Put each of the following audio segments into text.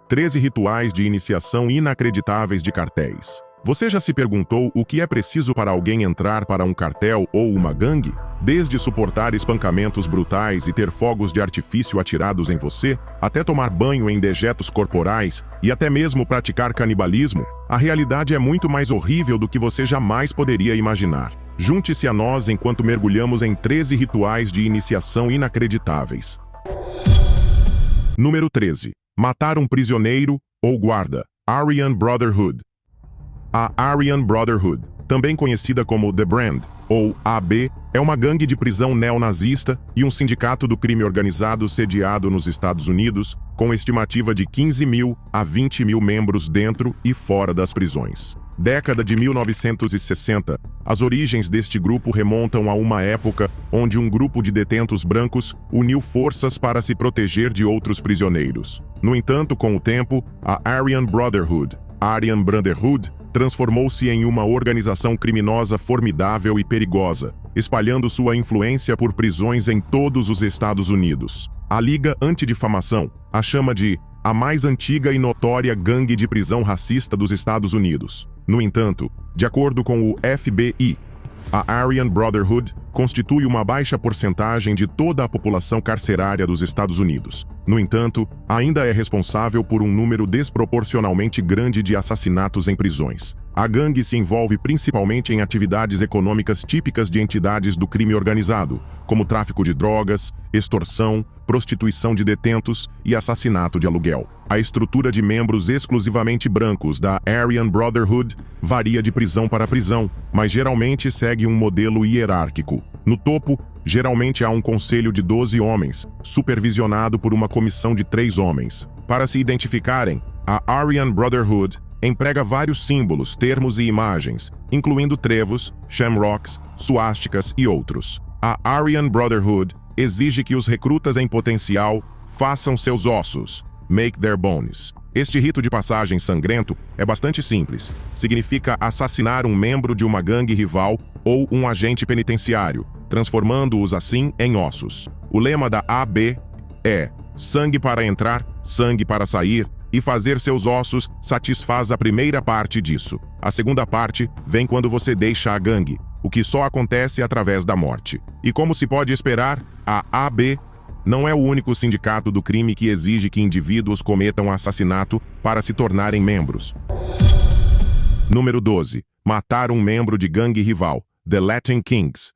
13 rituais de iniciação inacreditáveis de cartéis. Você já se perguntou o que é preciso para alguém entrar para um cartel ou uma gangue? Desde suportar espancamentos brutais e ter fogos de artifício atirados em você, até tomar banho em dejetos corporais e até mesmo praticar canibalismo, a realidade é muito mais horrível do que você jamais poderia imaginar. Junte-se a nós enquanto mergulhamos em 13 rituais de iniciação inacreditáveis. Número 13. Matar um prisioneiro ou guarda. Aryan Brotherhood. A Aryan Brotherhood, também conhecida como The Brand, ou AB, é uma gangue de prisão neonazista e um sindicato do crime organizado sediado nos Estados Unidos, com estimativa de 15 mil a 20 mil membros dentro e fora das prisões. Década de 1960, as origens deste grupo remontam a uma época onde um grupo de detentos brancos uniu forças para se proteger de outros prisioneiros. No entanto, com o tempo, a Aryan Brotherhood, transformou-se em uma organização criminosa formidável e perigosa, espalhando sua influência por prisões em todos os Estados Unidos. A Liga Antidifamação a chama de a mais antiga e notória gangue de prisão racista dos Estados Unidos. No entanto, de acordo com o FBI, a Aryan Brotherhood constitui uma baixa porcentagem de toda a população carcerária dos Estados Unidos. No entanto, ainda é responsável por um número desproporcionalmente grande de assassinatos em prisões. A gangue se envolve principalmente em atividades econômicas típicas de entidades do crime organizado, como tráfico de drogas, extorsão, prostituição de detentos e assassinato de aluguel. A estrutura de membros exclusivamente brancos da Aryan Brotherhood varia de prisão para prisão, mas geralmente segue um modelo hierárquico. No topo, geralmente há um conselho de 12 homens, supervisionado por uma comissão de 3 homens. Para se identificarem, a Aryan Brotherhood emprega vários símbolos, termos e imagens, incluindo trevos, shamrocks, suásticas e outros. A Aryan Brotherhood exige que os recrutas em potencial façam seus ossos, make their bones. Este rito de passagem sangrento é bastante simples. Significa assassinar um membro de uma gangue rival ou um agente penitenciário, transformando-os assim em ossos. O lema da AB é sangue para entrar, sangue para sair, e fazer seus ossos satisfaz a primeira parte disso. A segunda parte vem quando você deixa a gangue, o que só acontece através da morte. E como se pode esperar, a AB não é o único sindicato do crime que exige que indivíduos cometam assassinato para se tornarem membros. Número 12. Matar um membro de gangue rival. The Latin Kings.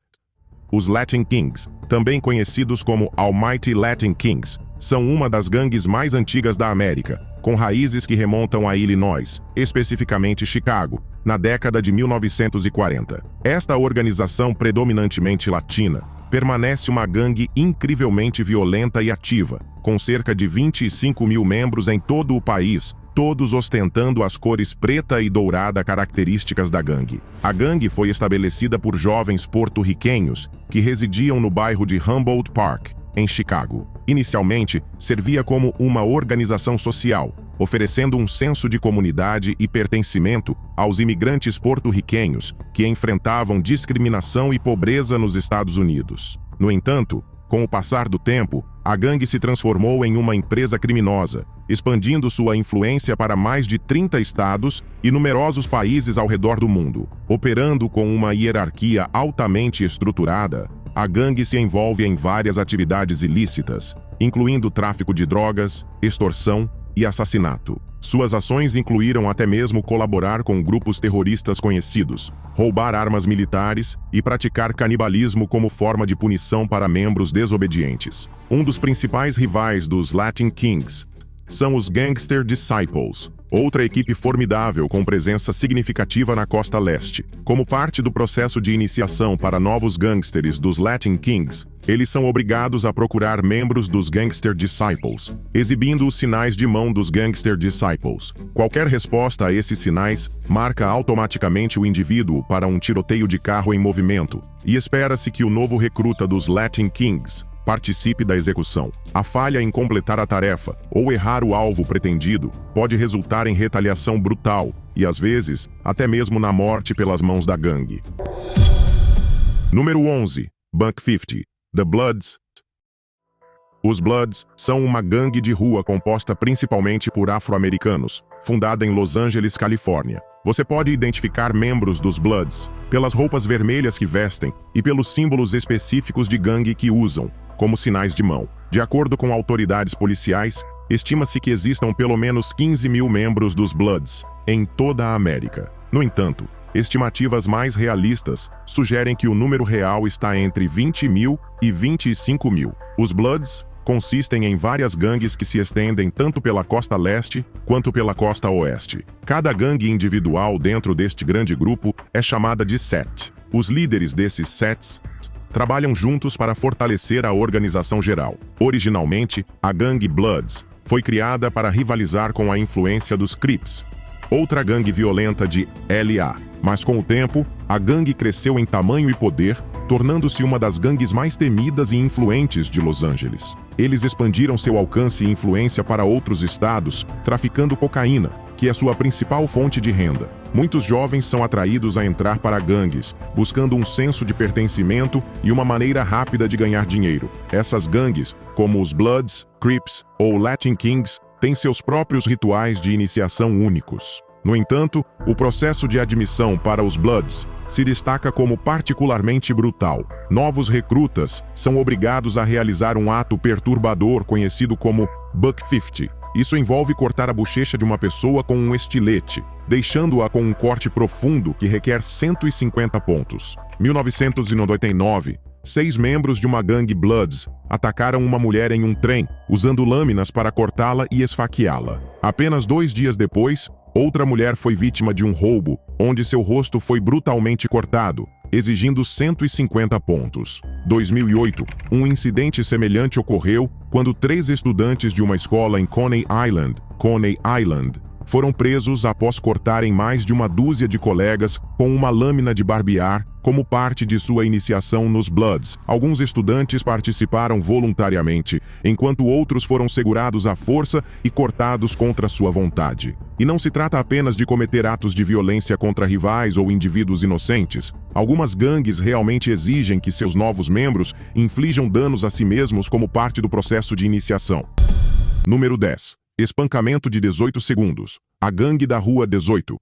Os Latin Kings, também conhecidos como Almighty Latin Kings, são uma das gangues mais antigas da América, com raízes que remontam a Illinois, especificamente Chicago, na década de 1940. Esta organização predominantemente latina permanece uma gangue incrivelmente violenta e ativa, com cerca de 25 mil membros em todo o país, todos ostentando as cores preta e dourada características da gangue. A gangue foi estabelecida por jovens porto-riquenhos que residiam no bairro de Humboldt Park, em Chicago. Inicialmente, servia como uma organização social, oferecendo um senso de comunidade e pertencimento aos imigrantes porto-riquenhos que enfrentavam discriminação e pobreza nos Estados Unidos. No entanto, com o passar do tempo, a gangue se transformou em uma empresa criminosa, expandindo sua influência para mais de 30 estados e numerosos países ao redor do mundo. Operando com uma hierarquia altamente estruturada, a gangue se envolve em várias atividades ilícitas, incluindo tráfico de drogas, extorsão e assassinato. Suas ações incluíram até mesmo colaborar com grupos terroristas conhecidos, roubar armas militares e praticar canibalismo como forma de punição para membros desobedientes. Um dos principais rivais dos Latin Kings são os Gangster Disciples, outra equipe formidável com presença significativa na costa leste. Como parte do processo de iniciação para novos gangsters dos Latin Kings, eles são obrigados a procurar membros dos Gangster Disciples, exibindo os sinais de mão dos Gangster Disciples. Qualquer resposta a esses sinais marca automaticamente o indivíduo para um tiroteio de carro em movimento, e espera-se que o novo recruta dos Latin Kings participe da execução. A falha em completar a tarefa ou errar o alvo pretendido pode resultar em retaliação brutal e, às vezes, até mesmo na morte pelas mãos da gangue. Número 11. Buck 50. The Bloods. Os Bloods são uma gangue de rua composta principalmente por afro-americanos, fundada em Los Angeles, Califórnia. Você pode identificar membros dos Bloods pelas roupas vermelhas que vestem e pelos símbolos específicos de gangue que usam, como sinais de mão. De acordo com autoridades policiais, estima-se que existam pelo menos 15 mil membros dos Bloods em toda a América. No entanto, estimativas mais realistas sugerem que o número real está entre 20 mil e 25 mil. Os Bloods consistem em várias gangues que se estendem tanto pela costa leste quanto pela costa oeste. Cada gangue individual dentro deste grande grupo é chamada de set. Os líderes desses sets trabalham juntos para fortalecer a organização geral. Originalmente, a gangue Bloods foi criada para rivalizar com a influência dos Crips, outra gangue violenta de LA. Mas com o tempo, a gangue cresceu em tamanho e poder, tornando-se uma das gangues mais temidas e influentes de Los Angeles. Eles expandiram seu alcance e influência para outros estados, traficando cocaína, que é sua principal fonte de renda. Muitos jovens são atraídos a entrar para gangues, buscando um senso de pertencimento e uma maneira rápida de ganhar dinheiro. Essas gangues, como os Bloods, Crips ou Latin Kings, têm seus próprios rituais de iniciação únicos. No entanto, o processo de admissão para os Bloods se destaca como particularmente brutal. Novos recrutas são obrigados a realizar um ato perturbador conhecido como Buck 50. Isso envolve cortar a bochecha de uma pessoa com um estilete, deixando-a com um corte profundo que requer 150 pontos. 1999, 6 membros de uma gangue Bloods atacaram uma mulher em um trem, usando lâminas para cortá-la e esfaqueá-la. Apenas 2 dias depois, outra mulher foi vítima de um roubo, onde seu rosto foi brutalmente cortado, exigindo 150 pontos. 2008, um incidente semelhante ocorreu quando 3 estudantes de uma escola em Coney Island, foram presos após cortarem mais de uma dúzia de colegas com uma lâmina de barbear como parte de sua iniciação nos Bloods. Alguns estudantes participaram voluntariamente, enquanto outros foram segurados à força e cortados contra sua vontade. E não se trata apenas de cometer atos de violência contra rivais ou indivíduos inocentes. Algumas gangues realmente exigem que seus novos membros inflijam danos a si mesmos como parte do processo de iniciação. Número 10. Espancamento de 18 segundos. A Gangue da Rua 18.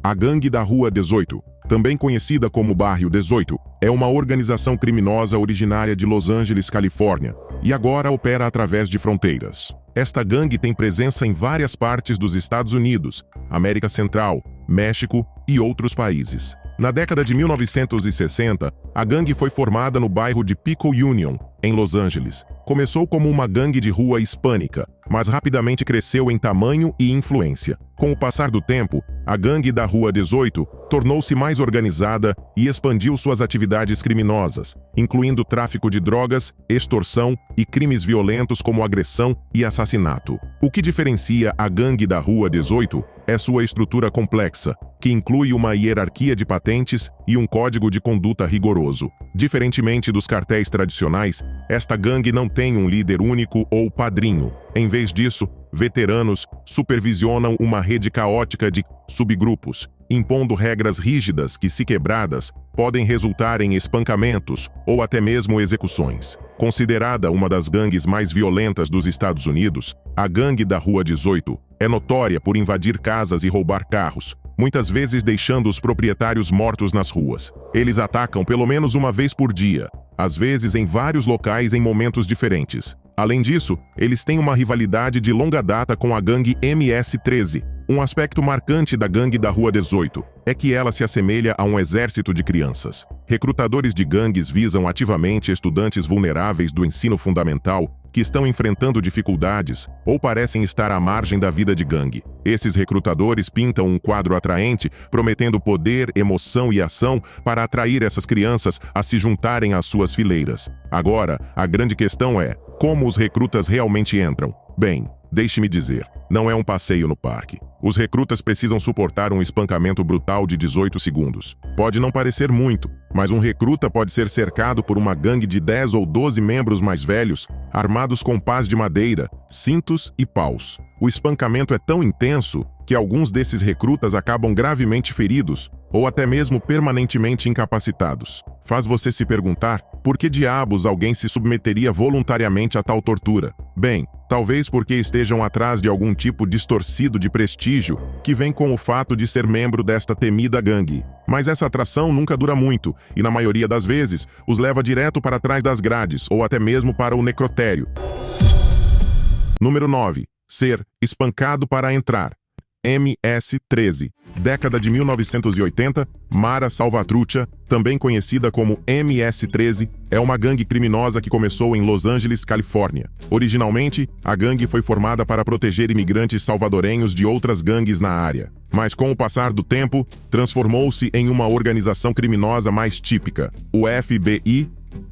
A Gangue da Rua 18, também conhecida como Barrio 18, é uma organização criminosa originária de Los Angeles, Califórnia, e agora opera através de fronteiras. Esta gangue tem presença em várias partes dos Estados Unidos, América Central, México e outros países. Na década de 1960, a gangue foi formada no bairro de Pico Union, em Los Angeles. Começou como uma gangue de rua hispânica, mas rapidamente cresceu em tamanho e influência. Com o passar do tempo, a Gangue da Rua 18 tornou-se mais organizada e expandiu suas atividades criminosas, incluindo tráfico de drogas, extorsão e crimes violentos como agressão e assassinato. O que diferencia a Gangue da Rua 18 é sua estrutura complexa, que inclui uma hierarquia de patentes e um código de conduta rigoroso. Diferentemente dos cartéis tradicionais, esta gangue não tem um líder único ou padrinho. Em vez disso, veteranos supervisionam uma rede caótica de subgrupos, impondo regras rígidas que, se quebradas, podem resultar em espancamentos ou até mesmo execuções. Considerada uma das gangues mais violentas dos Estados Unidos, a Gangue da Rua 18 é notória por invadir casas e roubar carros, muitas vezes deixando os proprietários mortos nas ruas. Eles atacam pelo menos uma vez por dia, às vezes em vários locais em momentos diferentes. Além disso, eles têm uma rivalidade de longa data com a gangue MS-13. Um aspecto marcante da Gangue da Rua 18 é que ela se assemelha a um exército de crianças. Recrutadores de gangues visam ativamente estudantes vulneráveis do ensino fundamental que estão enfrentando dificuldades ou parecem estar à margem da vida de gangue. Esses recrutadores pintam um quadro atraente, prometendo poder, emoção e ação para atrair essas crianças a se juntarem às suas fileiras. Agora, a grande questão é: como os recrutas realmente entram? Bem, deixe-me dizer, não é um passeio no parque. Os recrutas precisam suportar um espancamento brutal de 18 segundos. Pode não parecer muito, mas um recruta pode ser cercado por uma gangue de 10 ou 12 membros mais velhos, armados com pás de madeira, cintos e paus. O espancamento é tão intenso que alguns desses recrutas acabam gravemente feridos ou até mesmo permanentemente incapacitados. Faz você se perguntar Por que diabos alguém se submeteria voluntariamente a tal tortura? Bem, talvez porque estejam atrás de algum tipo distorcido de prestígio que vem com o fato de ser membro desta temida gangue. Mas essa atração nunca dura muito e, na maioria das vezes, os leva direto para trás das grades ou até mesmo para o necrotério. Número 9. Ser espancado para entrar. MS-13. Década de 1980, Mara Salvatrucha, também conhecida como MS-13, é uma gangue criminosa que começou em Los Angeles, Califórnia. Originalmente, a gangue foi formada para proteger imigrantes salvadorenhos de outras gangues na área. Mas com o passar do tempo, transformou-se em uma organização criminosa mais típica. O FBI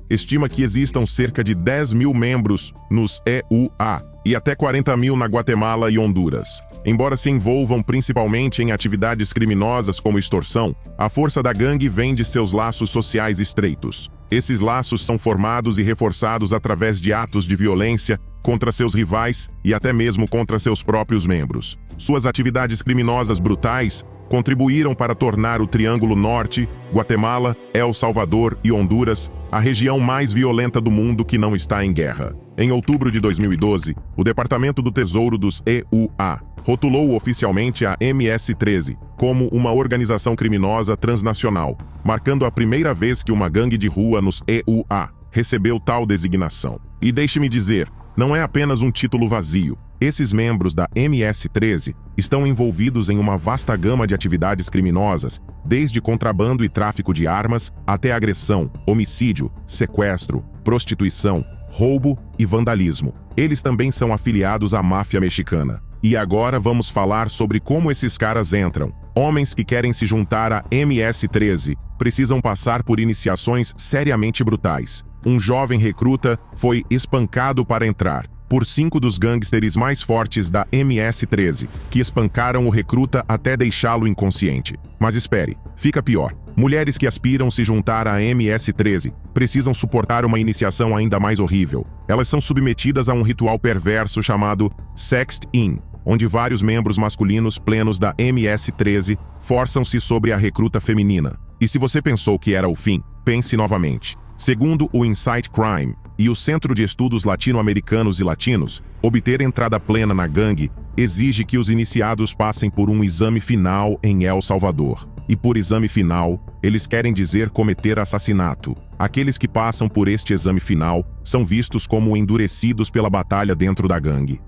estima que existam cerca de 10 mil membros nos EUA e até 40 mil na Guatemala e Honduras. Embora se envolvam principalmente em atividades criminosas como extorsão, a força da gangue vem de seus laços sociais estreitos. Esses laços são formados e reforçados através de atos de violência contra seus rivais e até mesmo contra seus próprios membros. Suas atividades criminosas brutais contribuíram para tornar o Triângulo Norte, Guatemala, El Salvador e Honduras a região mais violenta do mundo que não está em guerra. Em outubro de 2012, o Departamento do Tesouro dos EUA rotulou oficialmente a MS-13 como uma organização criminosa transnacional, marcando a primeira vez que uma gangue de rua nos EUA recebeu tal designação. E deixe-me dizer, não é apenas um título vazio. Esses membros da MS-13 estão envolvidos em uma vasta gama de atividades criminosas, desde contrabando e tráfico de armas até agressão, homicídio, sequestro, prostituição, roubo e vandalismo. Eles também são afiliados à máfia mexicana. E agora vamos falar sobre como esses caras entram. Homens que querem se juntar à MS-13 precisam passar por iniciações seriamente brutais. Um jovem recruta foi espancado para entrar por 5 dos gangsters mais fortes da MS-13, que espancaram o recruta até deixá-lo inconsciente. Mas espere, fica pior. Mulheres que aspiram se juntar à MS-13 precisam suportar uma iniciação ainda mais horrível. Elas são submetidas a um ritual perverso chamado Sexting, onde vários membros masculinos plenos da MS-13 forçam-se sobre a recruta feminina. E se você pensou que era o fim, pense novamente. Segundo o Insight Crime e o Centro de Estudos Latino-Americanos e Latinos, obter entrada plena na gangue exige que os iniciados passem por um exame final em El Salvador. E por exame final, eles querem dizer cometer assassinato. Aqueles que passam por este exame final são vistos como endurecidos pela batalha dentro da gangue.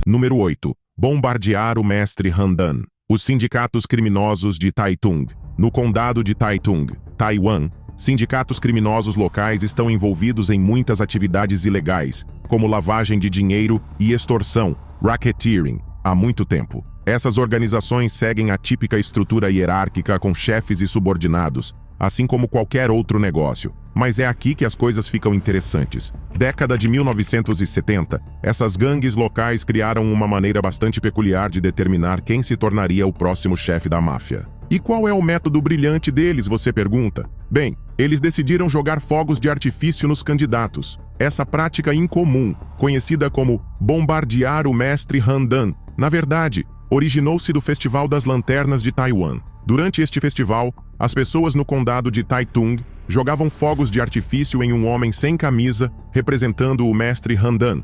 Número 8. Bombardear o mestre Handan. Os sindicatos criminosos de Taitung. No condado de Taitung, Taiwan, sindicatos criminosos locais estão envolvidos em muitas atividades ilegais, como lavagem de dinheiro e extorsão, racketeering, há muito tempo. Essas organizações seguem a típica estrutura hierárquica com chefes e subordinados, assim como qualquer outro negócio. Mas é aqui que as coisas ficam interessantes. Década de 1970, essas gangues locais criaram uma maneira bastante peculiar de determinar quem se tornaria o próximo chefe da máfia. E qual é o método brilhante deles, você pergunta? Bem, eles decidiram jogar fogos de artifício nos candidatos. Essa prática incomum, conhecida como bombardear o mestre Handan, na verdade, originou-se do Festival das Lanternas de Taiwan. Durante este festival, as pessoas no condado de Taitung jogavam fogos de artifício em um homem sem camisa, representando o mestre Handan,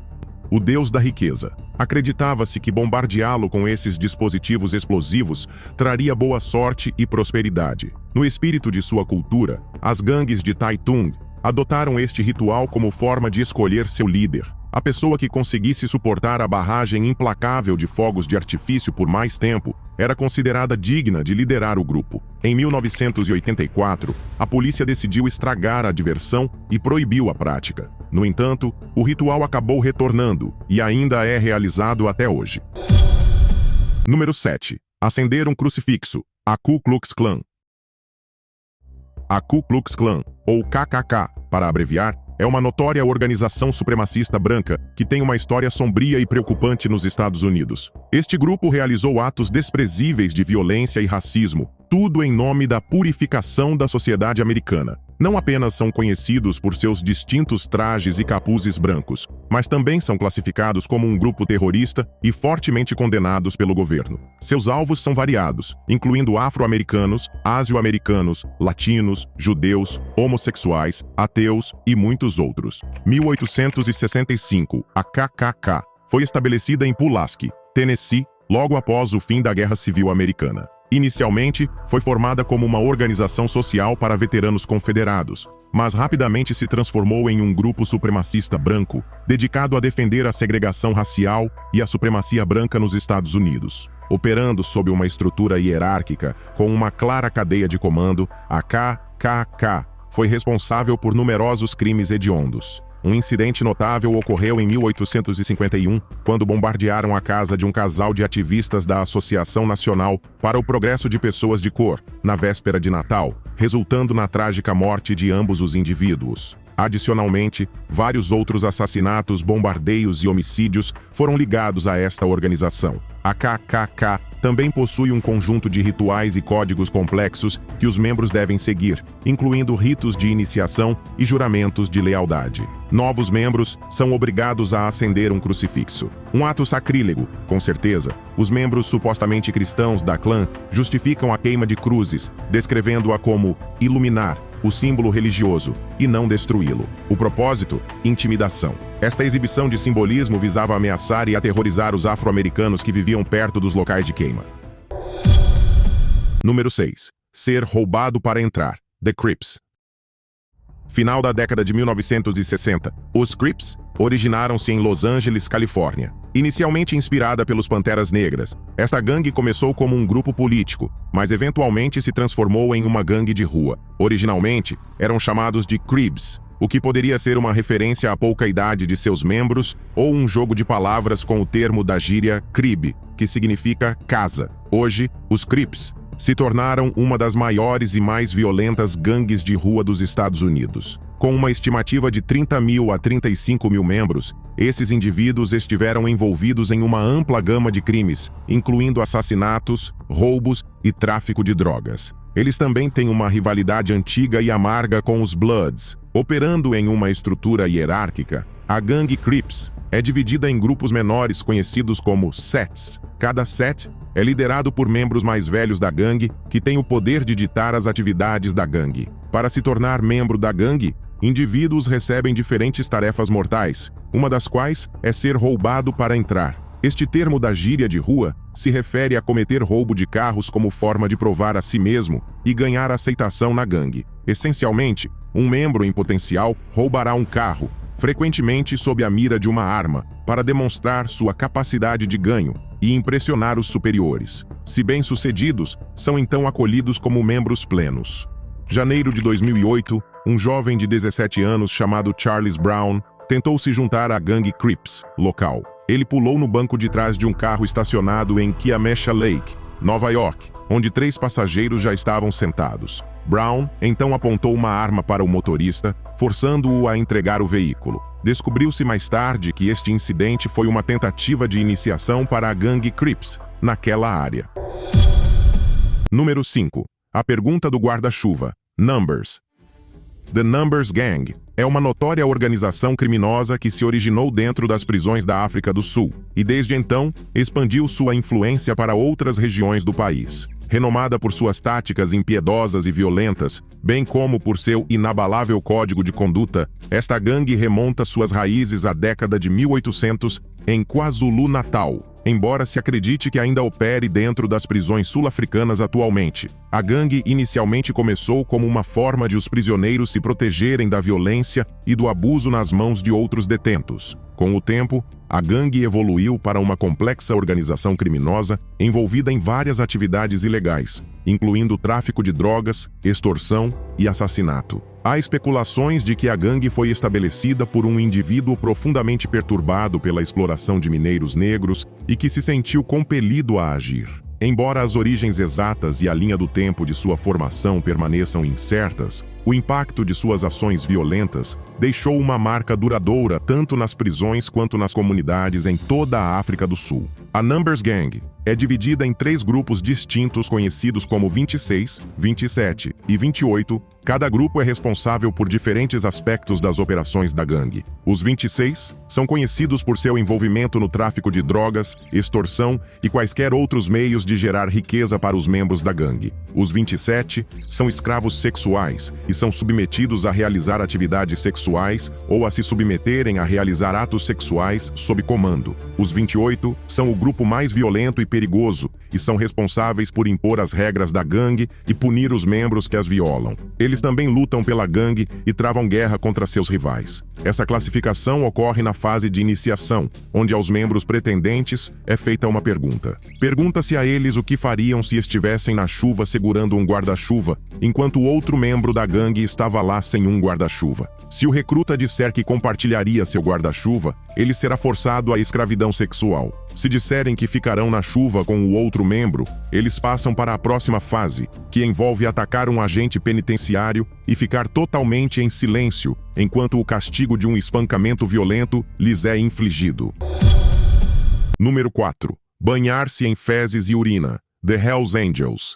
o deus da riqueza. Acreditava-se que bombardeá-lo com esses dispositivos explosivos traria boa sorte e prosperidade. No espírito de sua cultura, as gangues de Taitung adotaram este ritual como forma de escolher seu líder. A pessoa que conseguisse suportar a barragem implacável de fogos de artifício por mais tempo era considerada digna de liderar o grupo. Em 1984, a polícia decidiu estragar a diversão e proibiu a prática. No entanto, o ritual acabou retornando e ainda é realizado até hoje. Número 7. Acender um crucifixo. A Ku Klux Klan. A Ku Klux Klan, ou KKK, para abreviar, é uma notória organização supremacista branca que tem uma história sombria e preocupante nos Estados Unidos. Este grupo realizou atos desprezíveis de violência e racismo, tudo em nome da purificação da sociedade americana. Não apenas são conhecidos por seus distintos trajes e capuzes brancos, mas também são classificados como um grupo terrorista e fortemente condenados pelo governo. Seus alvos são variados, incluindo afro-americanos, ásio-americanos, latinos, judeus, homossexuais, ateus e muitos outros. 1865, a KKK foi estabelecida em Pulaski, Tennessee, logo após o fim da Guerra Civil Americana. Inicialmente, foi formada como uma organização social para veteranos confederados, mas rapidamente se transformou em um grupo supremacista branco, dedicado a defender a segregação racial e a supremacia branca nos Estados Unidos. Operando sob uma estrutura hierárquica com uma clara cadeia de comando, a KKK foi responsável por numerosos crimes hediondos. Um incidente notável ocorreu em 1851, quando bombardearam a casa de um casal de ativistas da Associação Nacional para o Progresso de Pessoas de Cor, na véspera de Natal, resultando na trágica morte de ambos os indivíduos. Adicionalmente, vários outros assassinatos, bombardeios e homicídios foram ligados a esta organização. A KKK também possui um conjunto de rituais e códigos complexos que os membros devem seguir, incluindo ritos de iniciação e juramentos de lealdade. Novos membros são obrigados a acender um crucifixo. Um ato sacrílego, com certeza. Os membros supostamente cristãos da clã justificam a queima de cruzes, descrevendo-a como iluminar o símbolo religioso e não destruí-lo. O propósito? Intimidação. Esta exibição de simbolismo visava ameaçar e aterrorizar os afro-americanos que viviam perto dos locais de queima. Número 6. Ser roubado para entrar. The Crips. Final da década de 1960, os Crips originaram-se em Los Angeles, Califórnia. Inicialmente inspirada pelos Panteras Negras, esta gangue começou como um grupo político, mas eventualmente se transformou em uma gangue de rua. Originalmente, eram chamados de Cribs, o que poderia ser uma referência à pouca idade de seus membros ou um jogo de palavras com o termo da gíria Crib, que significa casa. Hoje, os Crips se tornaram uma das maiores e mais violentas gangues de rua dos Estados Unidos. Com uma estimativa de 30 mil a 35 mil membros, esses indivíduos estiveram envolvidos em uma ampla gama de crimes, incluindo assassinatos, roubos e tráfico de drogas. Eles também têm uma rivalidade antiga e amarga com os Bloods. Operando em uma estrutura hierárquica, a gangue Crips é dividida em grupos menores conhecidos como sets. Cada set é liderado por membros mais velhos da gangue, que têm o poder de ditar as atividades da gangue. Para se tornar membro da gangue, indivíduos recebem diferentes tarefas mortais, uma das quais é ser roubado para entrar. Este termo da gíria de rua se refere a cometer roubo de carros como forma de provar a si mesmo e ganhar aceitação na gangue. Essencialmente, um membro em potencial roubará um carro, frequentemente sob a mira de uma arma, para demonstrar sua capacidade de ganho e impressionar os superiores. Se bem-sucedidos, são então acolhidos como membros plenos. Janeiro de 2008, um jovem de 17 anos chamado Charles Brown tentou se juntar à gangue Crips local. Ele pulou no banco de trás de um carro estacionado em Kiamesha Lake, Nova York, onde 3 passageiros já estavam sentados. Brown então apontou uma arma para o motorista, forçando-o a entregar o veículo. Descobriu-se mais tarde que este incidente foi uma tentativa de iniciação para a gangue Crips naquela área. Número 5. A pergunta do guarda-chuva. Numbers. The Numbers Gang é uma notória organização criminosa que se originou dentro das prisões da África do Sul e, desde então, expandiu sua influência para outras regiões do país. Renomada por suas táticas impiedosas e violentas, bem como por seu inabalável código de conduta, esta gangue remonta suas raízes à década de 1800 em KwaZulu-Natal, embora se acredite que ainda opere dentro das prisões sul-africanas atualmente. A gangue inicialmente começou como uma forma de os prisioneiros se protegerem da violência e do abuso nas mãos de outros detentos. Com o tempo, a gangue evoluiu para uma complexa organização criminosa envolvida em várias atividades ilegais, incluindo tráfico de drogas, extorsão e assassinato. Há especulações de que a gangue foi estabelecida por um indivíduo profundamente perturbado pela exploração de mineiros negros e que se sentiu compelido a agir. Embora as origens exatas e a linha do tempo de sua formação permaneçam incertas, o impacto de suas ações violentas deixou uma marca duradoura tanto nas prisões quanto nas comunidades em toda a África do Sul. A Numbers Gang é dividida em 3 grupos distintos conhecidos como 26, 27 e 28 Cada grupo é responsável por diferentes aspectos das operações da gangue. Os 26 são conhecidos por seu envolvimento no tráfico de drogas, extorsão e quaisquer outros meios de gerar riqueza para os membros da gangue. Os 27 são escravos sexuais e são submetidos a realizar atividades sexuais ou a se submeterem a realizar atos sexuais sob comando. Os 28 são o grupo mais violento e perigoso e são responsáveis por impor as regras da gangue e punir os membros que as violam. Eles também lutam pela gangue e travam guerra contra seus rivais. Essa classificação ocorre na fase de iniciação, onde aos membros pretendentes é feita uma pergunta. Pergunta-se a eles o que fariam se estivessem na chuva segurando um guarda-chuva, enquanto o outro membro da gangue estava lá sem um guarda-chuva. Se o recruta disser que compartilharia seu guarda-chuva, ele será forçado à escravidão sexual. Se disserem que ficarão na chuva com o outro membro, eles passam para a próxima fase, que envolve atacar um agente penitenciário e ficar totalmente em silêncio, enquanto o castigo de um espancamento violento lhes é infligido. Número 4. Banhar-se em fezes e urina. The Hells Angels.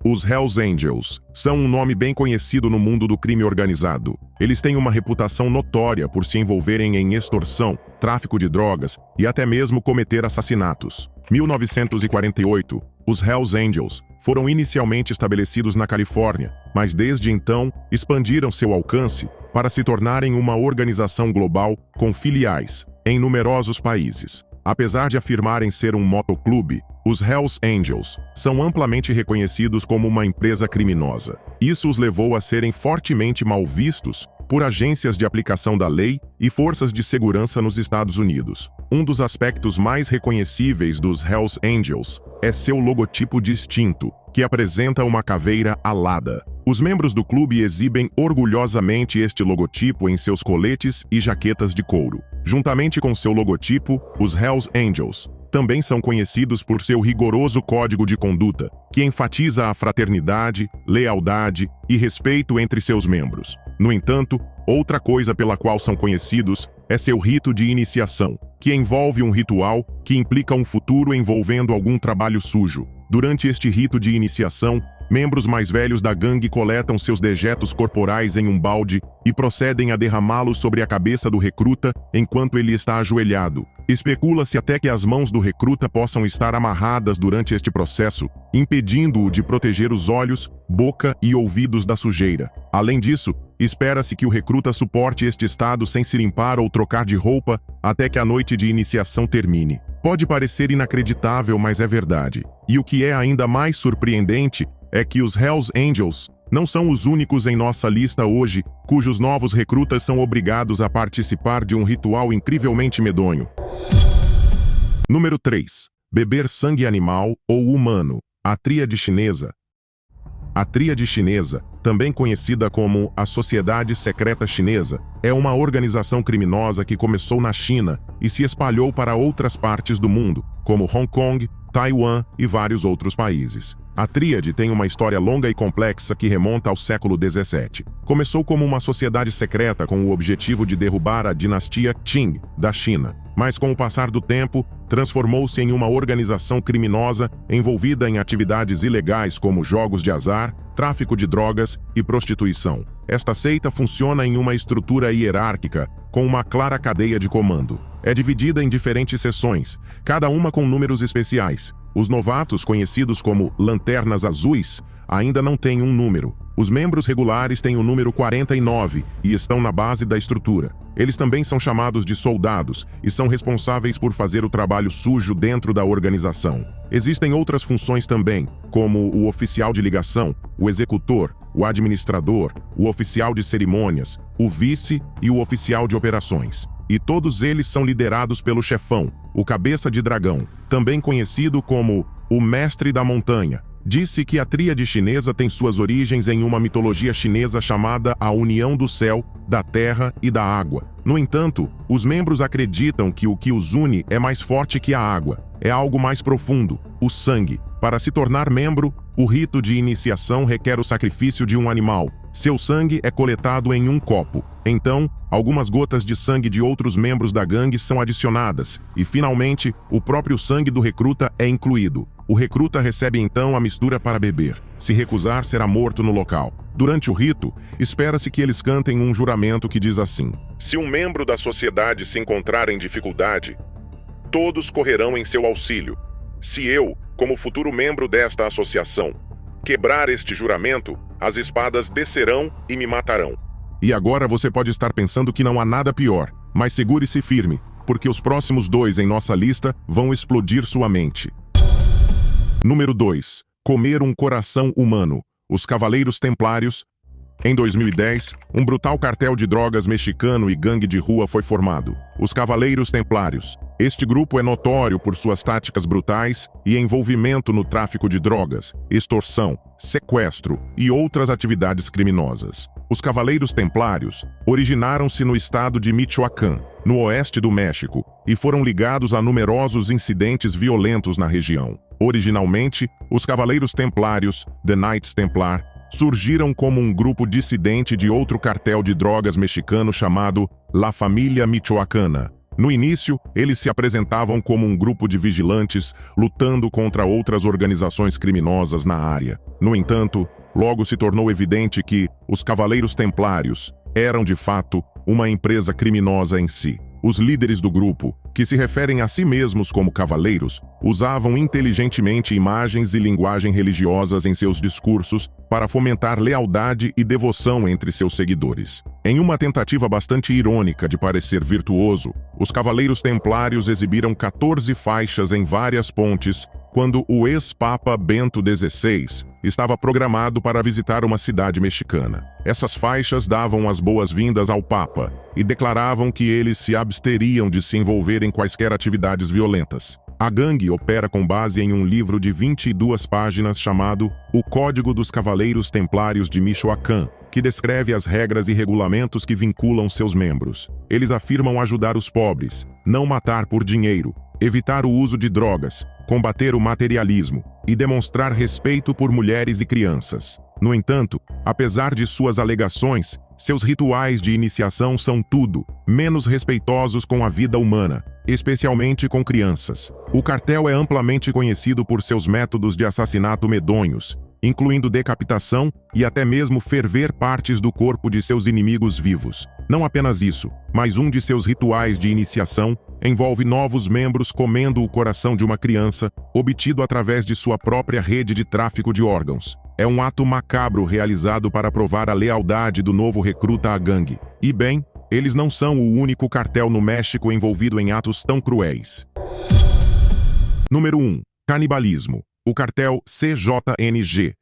Os Hells Angels são um nome bem conhecido no mundo do crime organizado. Eles têm uma reputação notória por se envolverem em extorsão, tráfico de drogas e até mesmo cometer assassinatos. 1948, os Hells Angels foram inicialmente estabelecidos na Califórnia, mas desde então expandiram seu alcance para se tornarem uma organização global com filiais em numerosos países. Apesar de afirmarem ser um motoclube, os Hells Angels são amplamente reconhecidos como uma empresa criminosa. Isso os levou a serem fortemente mal vistos por agências de aplicação da lei e forças de segurança nos Estados Unidos. Um dos aspectos mais reconhecíveis dos Hells Angels é seu logotipo distinto, que apresenta uma caveira alada. Os membros do clube exibem orgulhosamente este logotipo em seus coletes e jaquetas de couro. Juntamente com seu logotipo, os Hells Angels também são conhecidos por seu rigoroso código de conduta, que enfatiza a fraternidade, lealdade e respeito entre seus membros. No entanto, outra coisa pela qual são conhecidos é seu rito de iniciação, que envolve um ritual que implica um futuro envolvendo algum trabalho sujo. Durante este rito de iniciação, membros mais velhos da gangue coletam seus dejetos corporais em um balde e procedem a derramá-los sobre a cabeça do recruta enquanto ele está ajoelhado. Especula-se até que as mãos do recruta possam estar amarradas durante este processo, impedindo-o de proteger os olhos, boca e ouvidos da sujeira. Além disso, espera-se que o recruta suporte este estado sem se limpar ou trocar de roupa até que a noite de iniciação termine. Pode parecer inacreditável, mas é verdade. E o que é ainda mais surpreendente é que os Hells Angels não são os únicos em nossa lista hoje cujos novos recrutas são obrigados a participar de um ritual incrivelmente medonho. Número 3. Beber sangue animal ou humano. A tríade chinesa. A tríade chinesa, também conhecida como a Sociedade Secreta Chinesa, é uma organização criminosa que começou na China e se espalhou para outras partes do mundo, como Hong Kong, Taiwan e vários outros países. A tríade tem uma história longa e complexa que remonta ao século XVII. Começou como uma sociedade secreta com o objetivo de derrubar a dinastia Qing da China, mas com o passar do tempo, transformou-se em uma organização criminosa envolvida em atividades ilegais como jogos de azar, tráfico de drogas e prostituição. Esta seita funciona em uma estrutura hierárquica, com uma clara cadeia de comando. É dividida em diferentes seções, cada uma com números especiais. Os novatos, conhecidos como Lanternas Azuis, ainda não têm um número. Os membros regulares têm o número 49 e estão na base da estrutura. Eles também são chamados de soldados e são responsáveis por fazer o trabalho sujo dentro da organização. Existem outras funções também, como o oficial de ligação, o executor, o administrador, o oficial de cerimônias, o vice e o oficial de operações. E todos eles são liderados pelo chefão, o cabeça de dragão, também conhecido como o mestre da montanha. Disse que a tríade chinesa tem suas origens em uma mitologia chinesa chamada a União do Céu, da Terra e da Água. No entanto, os membros acreditam que o que os une é mais forte que a água. É algo mais profundo, o sangue. Para se tornar membro, o rito de iniciação requer o sacrifício de um animal. Seu sangue é coletado em um copo. Então, algumas gotas de sangue de outros membros da gangue são adicionadas e, finalmente, o próprio sangue do recruta é incluído. O recruta recebe então a mistura para beber. Se recusar, será morto no local. Durante o rito, espera-se que eles cantem um juramento que diz assim: se um membro da sociedade se encontrar em dificuldade, todos correrão em seu auxílio. Se eu, como futuro membro desta associação, quebrar este juramento, as espadas descerão e me matarão. E agora você pode estar pensando que não há nada pior, mas segure-se firme, porque os próximos 2 em nossa lista vão explodir sua mente. Número 2. Comer um coração humano. Os Cavaleiros Templários. Em 2010, um brutal cartel de drogas mexicano e gangue de rua foi formado. Os Cavaleiros Templários. Este grupo é notório por suas táticas brutais e envolvimento no tráfico de drogas, extorsão, sequestro e outras atividades criminosas. Os Cavaleiros Templários originaram-se no estado de Michoacán, no oeste do México, e foram ligados a numerosos incidentes violentos na região. Originalmente, os Cavaleiros Templários, The Knights Templar, surgiram como um grupo dissidente de outro cartel de drogas mexicano chamado La Familia Michoacana. No início, eles se apresentavam como um grupo de vigilantes lutando contra outras organizações criminosas na área. No entanto, logo se tornou evidente que os Cavaleiros Templários eram, de fato, uma empresa criminosa em si. Os líderes do grupo, que se referem a si mesmos como cavaleiros, usavam inteligentemente imagens e linguagem religiosas em seus discursos para fomentar lealdade e devoção entre seus seguidores. Em uma tentativa bastante irônica de parecer virtuoso, os Cavaleiros Templários exibiram 14 faixas em várias pontes quando o ex-papa Bento XVI estava programado para visitar uma cidade mexicana. Essas faixas davam as boas-vindas ao papa e declaravam que eles se absteriam de se envolver em quaisquer atividades violentas. A gangue opera com base em um livro de 22 páginas chamado O Código dos Cavaleiros Templários de Michoacán, que descreve as regras e regulamentos que vinculam seus membros. Eles afirmam ajudar os pobres, não matar por dinheiro, evitar o uso de drogas, combater o materialismo e demonstrar respeito por mulheres e crianças. No entanto, apesar de suas alegações, seus rituais de iniciação são tudo menos respeitosos com a vida humana, especialmente com crianças. O cartel é amplamente conhecido por seus métodos de assassinato medonhos, incluindo decapitação e até mesmo ferver partes do corpo de seus inimigos vivos. Não apenas isso, mas um de seus rituais de iniciação envolve novos membros comendo o coração de uma criança, obtido através de sua própria rede de tráfico de órgãos. É um ato macabro realizado para provar a lealdade do novo recruta à gangue. E bem, eles não são o único cartel no México envolvido em atos tão cruéis. Número 1. Canibalismo. O cartel CJNG.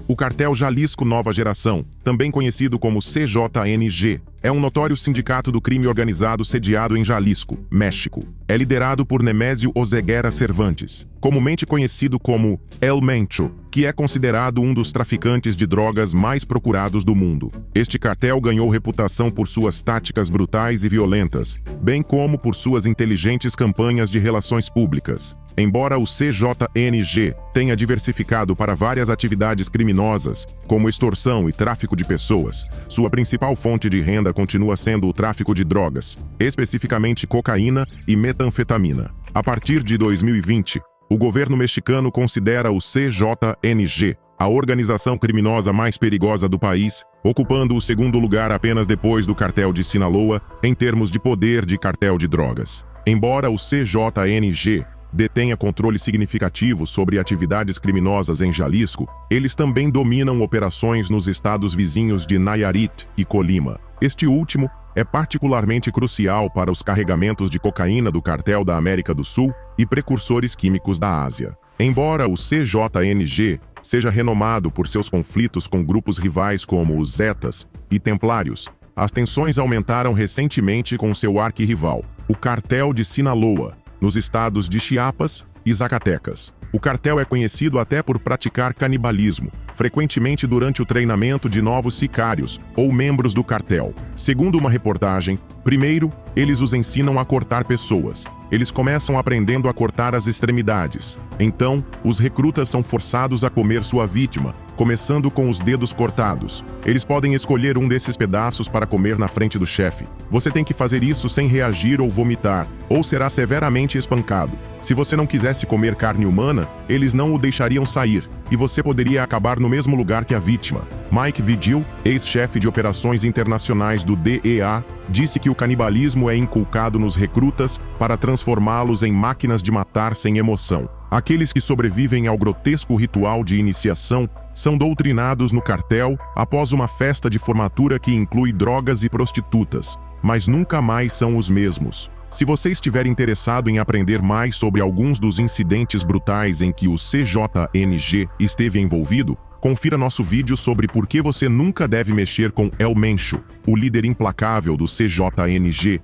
O cartel Jalisco Nova Geração, também conhecido como CJNG, é um notório sindicato do crime organizado sediado em Jalisco, México. É liderado por Nemésio Oseguera Cervantes, comumente conhecido como El Mencho, que é considerado um dos traficantes de drogas mais procurados do mundo. Este cartel ganhou reputação por suas táticas brutais e violentas, bem como por suas inteligentes campanhas de relações públicas. Embora o CJNG tenha diversificado para várias atividades criminosas, como extorsão e tráfico de pessoas, sua principal fonte de renda continua sendo o tráfico de drogas, especificamente cocaína e metanfetamina. A partir de 2020, o governo mexicano considera o CJNG a organização criminosa mais perigosa do país, ocupando o segundo lugar apenas depois do cartel de Sinaloa em termos de poder de cartel de drogas. Embora o CJNG detenha controle significativo sobre atividades criminosas em Jalisco, eles também dominam operações nos estados vizinhos de Nayarit e Colima. Este último é particularmente crucial para os carregamentos de cocaína do cartel da América do Sul e precursores químicos da Ásia. Embora o CJNG seja renomado por seus conflitos com grupos rivais como os Zetas e Templários, as tensões aumentaram recentemente com seu arquirrival, o Cartel de Sinaloa, nos estados de Chiapas e Zacatecas. O cartel é conhecido até por praticar canibalismo, frequentemente durante o treinamento de novos sicários ou membros do cartel. Segundo uma reportagem, primeiro, eles os ensinam a cortar pessoas. Eles começam aprendendo a cortar as extremidades. Então, os recrutas são forçados a comer sua vítima, começando com os dedos cortados. Eles podem escolher um desses pedaços para comer na frente do chefe. Você tem que fazer isso sem reagir ou vomitar, ou será severamente espancado. Se você não quisesse comer carne humana, eles não o deixariam sair. e você poderia acabar no mesmo lugar que a vítima. Mike Vigil, ex-chefe de operações internacionais do DEA, disse que o canibalismo é inculcado nos recrutas para transformá-los em máquinas de matar sem emoção. Aqueles que sobrevivem ao grotesco ritual de iniciação são doutrinados no cartel após uma festa de formatura que inclui drogas e prostitutas, mas nunca mais são os mesmos. Se você estiver interessado em aprender mais sobre alguns dos incidentes brutais em que o CJNG esteve envolvido, confira nosso vídeo sobre por que você nunca deve mexer com El Mencho, o líder implacável do CJNG.